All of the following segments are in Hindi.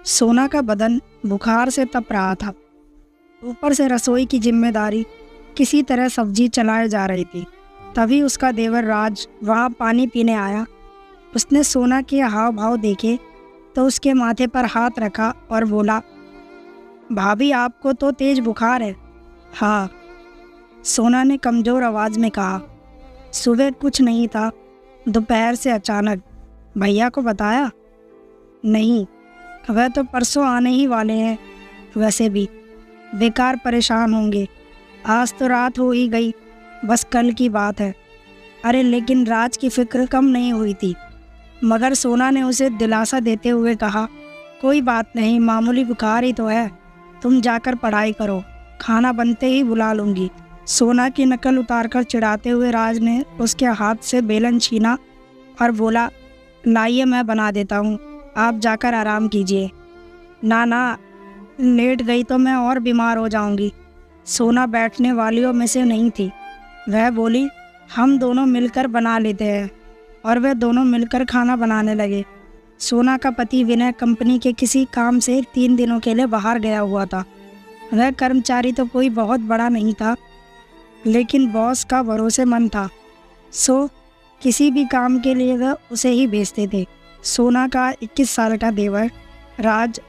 सोना का बदन बुखार से तप रहा था। ऊपर से रसोई की जिम्मेदारी, किसी तरह सब्जी चलाए जा रही थी। तभी उसका देवर राज वहाँ पानी पीने आया। उसने सोना के हाव भाव देखे तो उसके माथे पर हाथ रखा और बोला, भाभी आपको तो तेज बुखार है। हाँ, सोना ने कमज़ोर आवाज़ में कहा। सुबह कुछ नहीं था, दोपहर से अचानक। भैया को बताया? नहीं, वह तो परसों आने ही वाले हैं। वैसे भी बेकार परेशान होंगे। आज तो रात हो ही गई, बस कल की बात है। अरे लेकिन राज की फिक्र कम नहीं हुई थी, मगर सोना ने उसे दिलासा देते हुए कहा, कोई बात नहीं, मामूली बुखार ही तो है, तुम जाकर पढ़ाई करो, खाना बनते ही बुला लूँगी। सोना की नकल उतारकर चिढ़ाते हुए राज ने उसके हाथ से बेलन छीना और बोला, लाइए मैं बना देता हूँ, आप जाकर आराम कीजिए। ना ना, लेट गई तो मैं और बीमार हो जाऊंगी। सोना बैठने वालियों में से नहीं थी। वह बोली, हम दोनों मिलकर बना लेते हैं। और वे दोनों मिलकर खाना बनाने लगे। सोना का पति विनय कंपनी के किसी काम से 3 दिनों के लिए बाहर गया हुआ था। वह कर्मचारी तो कोई बहुत बड़ा नहीं था, लेकिन बॉस का भरोसेमंद था, सो किसी भी काम के लिए वह उसे ही भेजते थे। सोना का 21 साल का देवर राज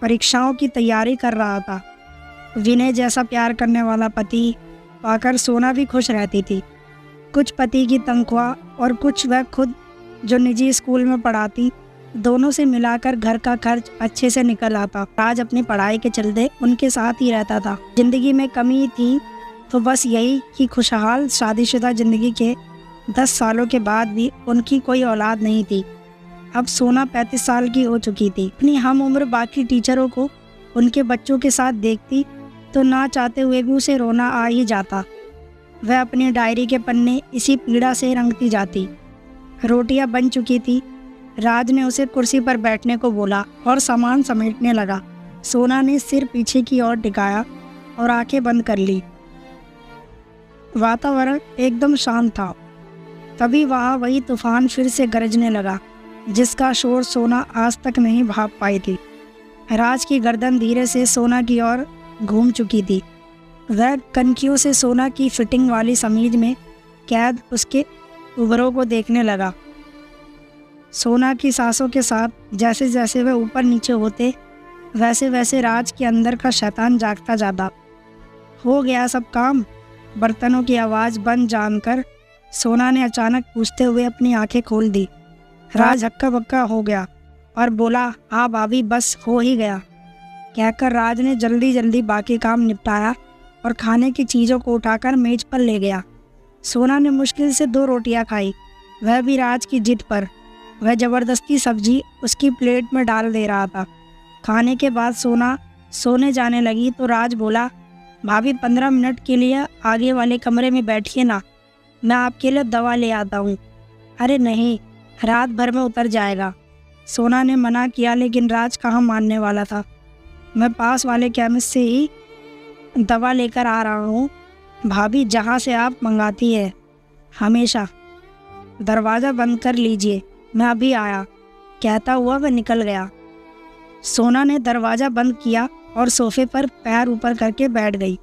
परीक्षाओं की तैयारी कर रहा था। विनय जैसा प्यार करने वाला पति पाकर सोना भी खुश रहती थी। कुछ पति की तनख्वाह और कुछ वह खुद जो निजी स्कूल में पढ़ाती, दोनों से मिलाकर घर का खर्च अच्छे से निकल आता। राज अपनी पढ़ाई के चलते उनके साथ ही रहता था। जिंदगी में कमी थी तो बस यही कि खुशहाल शादीशुदा जिंदगी के 10 सालों के बाद भी उनकी कोई औलाद नहीं थी। अब सोना 35 साल की हो चुकी थी। अपनी हम उम्र बाकी टीचरों को उनके बच्चों के साथ देखती तो ना चाहते हुए भी उसे रोना आ ही जाता। वह अपनी डायरी के पन्ने इसी पीड़ा से रंगती जाती। रोटियां बन चुकी थी। राज ने उसे कुर्सी पर बैठने को बोला और सामान समेटने लगा। सोना ने सिर पीछे की ओर टिकाया और आंखें बंद कर ली। वातावरण एकदम शांत था। तभी वहाँ वही तूफान फिर से गरजने लगा, जिसका शोर सोना आज तक नहीं भाप पाई थी। राज की गर्दन धीरे से सोना की ओर घूम चुकी थी। वह कनखियों से सोना की फिटिंग वाली समीज में कैद उसके उबरों को देखने लगा। सोना की सांसों के साथ जैसे जैसे वह ऊपर नीचे होते, वैसे वैसे राज के अंदर का शैतान जागता जाता। हो गया सब काम? बर्तनों की आवाज़ बंद जानकर सोना ने अचानक पूछते हुए अपनी आंखें खोल दी। राज हक्का बक्का हो गया और बोला, हाँ भाभी, बस हो ही गया। कहकर राज ने जल्दी जल्दी बाकी काम निपटाया और खाने की चीज़ों को उठाकर मेज पर ले गया। सोना ने मुश्किल से 2 रोटियां खाई, वह भी राज की जिद पर। वह ज़बरदस्ती सब्जी उसकी प्लेट में डाल दे रहा था। खाने के बाद सोना सोने जाने लगी तो राज बोला, भाभी 15 मिनट के लिए आगे वाले कमरे में बैठिए ना, मैं आपके लिए दवा ले आता हूँ। अरे नहीं, रात भर में उतर जाएगा। सोना ने मना किया, लेकिन राज कहाँ मानने वाला था। मैं पास वाले केमिस्ट से ही दवा लेकर आ रहा हूँ भाभी, जहाँ से आप मंगाती है हमेशा। दरवाज़ा बंद कर लीजिए, मैं अभी आया, कहता हुआ वह निकल गया। सोना ने दरवाज़ा बंद किया और सोफे पर पैर ऊपर करके बैठ गई।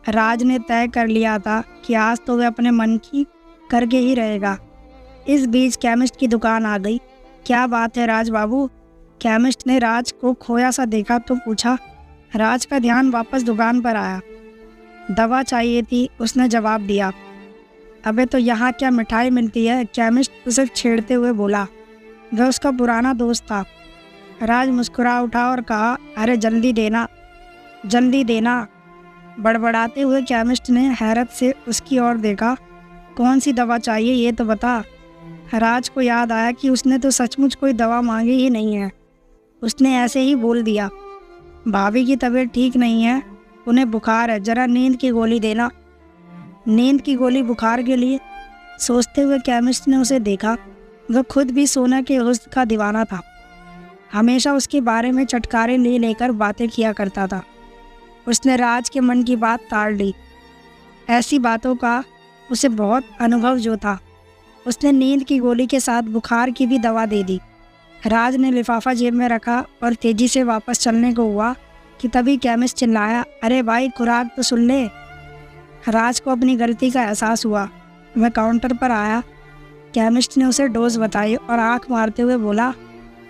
राज ने तय कर लिया था कि आज तो वह अपने मन की करके ही रहेगा। इस बीच केमिस्ट की दुकान आ गई। क्या बात है राज बाबू? केमिस्ट ने राज को खोया सा देखा तो पूछा। राज का ध्यान वापस दुकान पर आया। दवा चाहिए थी, उसने जवाब दिया। अबे तो यहाँ क्या मिठाई मिलती है? केमिस्ट उसे छेड़ते हुए बोला। वह उसका पुराना दोस्त था। राज मुस्कुरा उठा और कहा, अरे जल्दी देना, जल्दी देना। बड़बड़ाते हुए केमिस्ट ने हैरत से उसकी ओर देखा। कौन सी दवा चाहिए ये तो बता। राज को याद आया कि उसने तो सचमुच कोई दवा मांगी ही नहीं है। उसने ऐसे ही बोल दिया, भाभी की तबीयत ठीक नहीं है, उन्हें बुखार है, जरा नींद की गोली देना। नींद की गोली बुखार के लिए? सोचते हुए केमिस्ट ने उसे देखा। वह खुद भी सोना के हुस्न का दीवाना था। हमेशा उसके बारे में चटकारे ले लेकर बातें किया करता था। उसने राज के मन की बात ताड़ ली। ऐसी बातों का उसे बहुत अनुभव जो था। उसने नींद की गोली के साथ बुखार की भी दवा दे दी। राज ने लिफाफा जेब में रखा और तेजी से वापस चलने को हुआ कि तभी केमिस्ट चिल्लाया, अरे भाई खुराक तो सुन ले। राज को अपनी गलती का एहसास हुआ। वह काउंटर पर आया। केमिस्ट ने उसे डोज बताई और आंख मारते हुए बोला,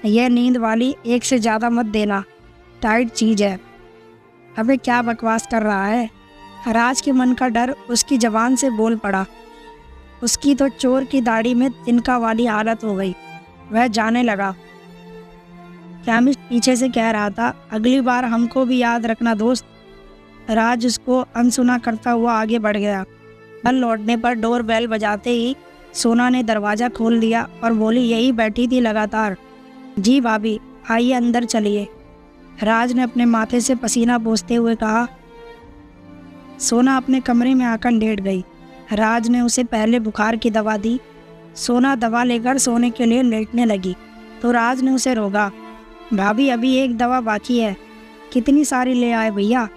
यह नींद वाली 1 से ज़्यादा मत देना, टाइट चीज़ है। अबे क्या बकवास कर रहा है। राज के मन का डर उसकी जबान से बोल पड़ा। उसकी तो चोर की दाढ़ी में तिनका वाली हालत हो गई। वह जाने लगा। केमिस्ट पीछे से कह रहा था, अगली बार हमको भी याद रखना दोस्त। राज उसको अनसुना करता हुआ आगे बढ़ गया। घर लौटने पर डोर बेल बजाते ही सोना ने दरवाज़ा खोल दिया और बोली, यही बैठी थी लगातार। जी भाभी, आइए अंदर चलिए। राज ने अपने माथे से पसीना पोंछते हुए कहा। सोना अपने कमरे में आकर लेट गई। राज ने उसे पहले बुखार की दवा दी। सोना दवा लेकर सोने के लिए लेटने लगी तो राज ने उसे रोका। भाभी, अभी एक दवा बाकी है, कितनी सारी ले आए भैया।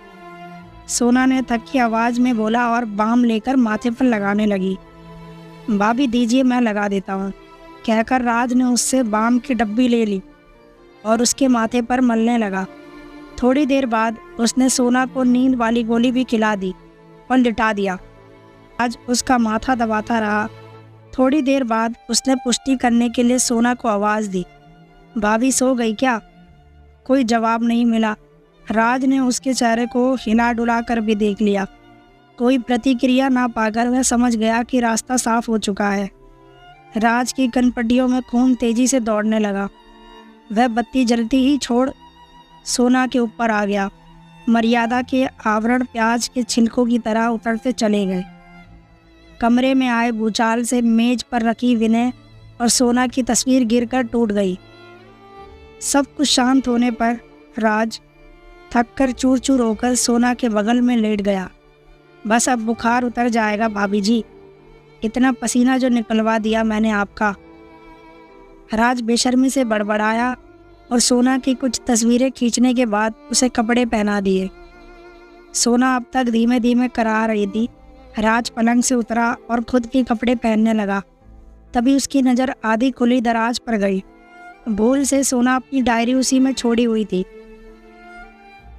सोना ने थकी आवाज़ में बोला और बाम लेकर माथे पर लगाने लगी। भाभी दीजिए, मैं लगा देता हूँ, कहकर राज ने उससे बाम की डब्बी ले ली और उसके माथे पर मलने लगा। थोड़ी देर बाद उसने सोना को नींद वाली गोली भी खिला दी और लिटा दिया। आज उसका माथा दबाता रहा। थोड़ी देर बाद उसने पुष्टि करने के लिए सोना को आवाज़ दी, भाभी सो गई क्या? कोई जवाब नहीं मिला। राज ने उसके चेहरे को हिला डुला कर भी देख लिया। कोई प्रतिक्रिया ना पाकर वह समझ गया कि रास्ता साफ हो चुका है। राज की कनपट्टियों में खून तेजी से दौड़ने लगा। वह बत्ती जलती ही छोड़ सोना के ऊपर आ गया। मर्यादा के आवरण प्याज के छिलकों की तरह उतरते चले गए। कमरे में आए भूचाल से मेज पर रखी विनय और सोना की तस्वीर गिरकर टूट गई। सब कुछ शांत होने पर राज थक कर चूर चूर होकर सोना के बगल में लेट गया। बस अब बुखार उतर जाएगा भाभी जी, इतना पसीना जो निकलवा दिया मैंने आपका। राज बेशर्मी से बड़बड़ाया और सोना की कुछ तस्वीरें खींचने के बाद उसे कपड़े पहना दिए। सोना अब तक धीमे धीमे करा रही थी। राज पलंग से उतरा और खुद के कपड़े पहनने लगा। तभी उसकी नज़र आधी खुली दराज पर गई। भूल से सोना अपनी डायरी उसी में छोड़ी हुई थी।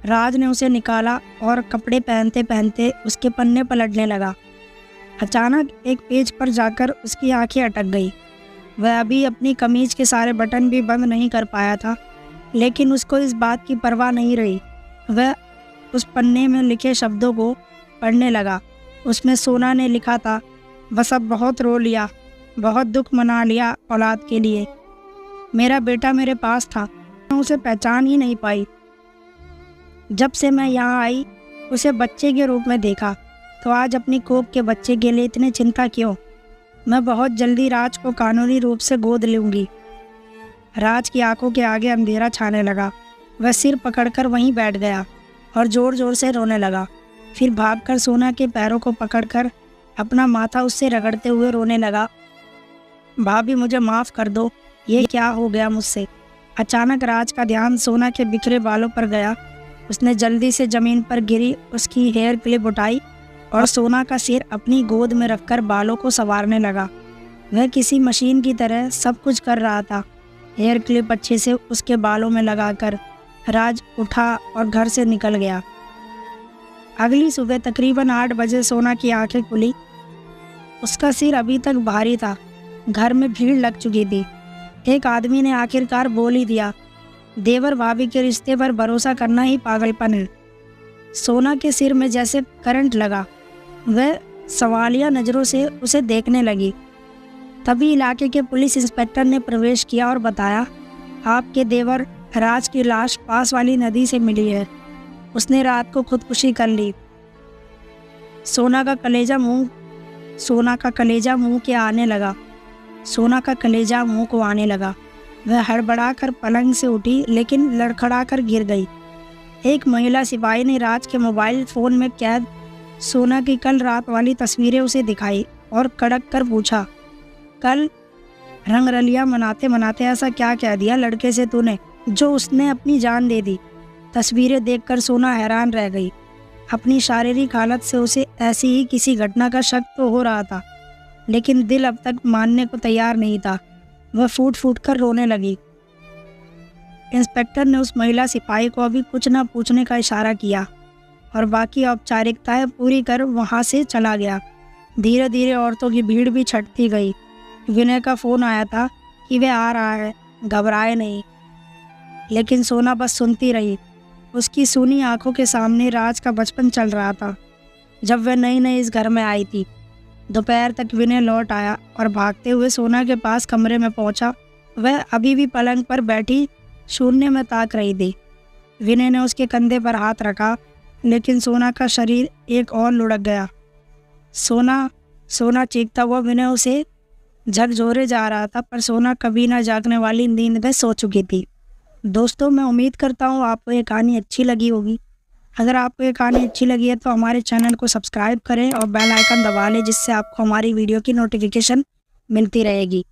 राज ने उसे निकाला और कपड़े पहनते पहनते उसके पन्ने पलटने लगा। अचानक एक पेज पर जाकर उसकी आंखें अटक गई। वह अभी अपनी कमीज के सारे बटन भी बंद नहीं कर पाया था, लेकिन उसको इस बात की परवाह नहीं रही। वह उस पन्ने में लिखे शब्दों को पढ़ने लगा। उसमें सोना ने लिखा था, बस अब बहुत रो लिया, बहुत दुख मना लिया औलाद के लिए। मेरा बेटा मेरे पास था, मैं उसे पहचान ही नहीं पाई। जब से मैं यहाँ आई उसे बच्चे के रूप में देखा, तो आज अपनी कोख के बच्चे के लिए इतनी चिंता क्यों? मैं बहुत जल्दी राज को कानूनी रूप से गोद लूँगी। राज की आंखों के आगे अंधेरा छाने लगा। वह सिर पकड़कर वहीं बैठ गया और ज़ोर ज़ोर से रोने लगा। फिर भागकर सोना के पैरों को पकड़कर अपना माथा उससे रगड़ते हुए रोने लगा। भाभी मुझे माफ़ कर दो, ये क्या हो गया मुझसे? अचानक राज का ध्यान सोना के बिखरे बालों पर गया। उसने जल्दी से ज़मीन पर गिरी उसकी हेयर क्लिप उठाई और सोना का सिर अपनी गोद में रखकर बालों को संवारने लगा। वह किसी मशीन की तरह सब कुछ कर रहा था। हेयर क्लिप अच्छे से उसके बालों में लगाकर राज उठा और घर से निकल गया। अगली सुबह तकरीबन 8 बजे सोना की आंखें खुली। उसका सिर अभी तक भारी था। घर में भीड़ लग चुकी थी। एक आदमी ने आखिरकार बोल ही दिया, देवर भाभी के रिश्ते पर भरोसा करना ही पागलपन है। सोना के सिर में जैसे करंट लगा। वह सवालिया नज़रों से उसे देखने लगी। तभी इलाके के पुलिस इंस्पेक्टर ने प्रवेश किया और बताया, आपके देवर राज की लाश पास वाली नदी से मिली है। उसने रात को खुदकुशी कर ली। सोना का कलेजा मुंह को आने लगा। वह हड़बड़ाकर पलंग से उठी, लेकिन लड़खड़ाकर गिर गई। एक महिला सिपाही ने राज के मोबाइल फ़ोन में कैद सोना की कल रात वाली तस्वीरें उसे दिखाई और कड़क कर पूछा, कल रंगरलिया मनाते मनाते ऐसा क्या कह दिया लड़के से तूने, जो उसने अपनी जान दे दी? तस्वीरें देखकर सोना हैरान रह गई। अपनी शारीरिक हालत से उसे ऐसी ही किसी घटना का शक तो हो रहा था, लेकिन दिल अब तक मानने को तैयार नहीं था। वह फूट फूट कर रोने लगी। इंस्पेक्टर ने उस महिला सिपाही को अभी कुछ न पूछने का इशारा किया और बाकी औपचारिकताएं पूरी कर वहां से चला गया। धीरे धीरे औरतों की भीड़ भी छटती गई। विनय का फ़ोन आया था कि वह आ रहा है, घबराए नहीं। लेकिन सोना बस सुनती रही। उसकी सूनी आंखों के सामने राज का बचपन चल रहा था, जब वह नई नई इस घर में आई थी। दोपहर तक विनय लौट आया और भागते हुए सोना के पास कमरे में पहुंचा। वह अभी भी पलंग पर बैठी शून्य में ताक रही थी। विनय ने उसके कंधे पर हाथ रखा, लेकिन सोना का शरीर एक और लुढ़क गया। सोना सोना चीखता हुआ विनय उसे झकझोरे जा रहा था, पर सोना कभी ना जागने वाली नींद में सो चुकी थी। दोस्तों, मैं उम्मीद करता हूँ आपको ये कहानी अच्छी लगी होगी। अगर आपको ये कहानी अच्छी लगी है तो हमारे चैनल को सब्सक्राइब करें और बेल आइकन दबा लें, जिससे आपको हमारी वीडियो की नोटिफिकेशन मिलती रहेगी।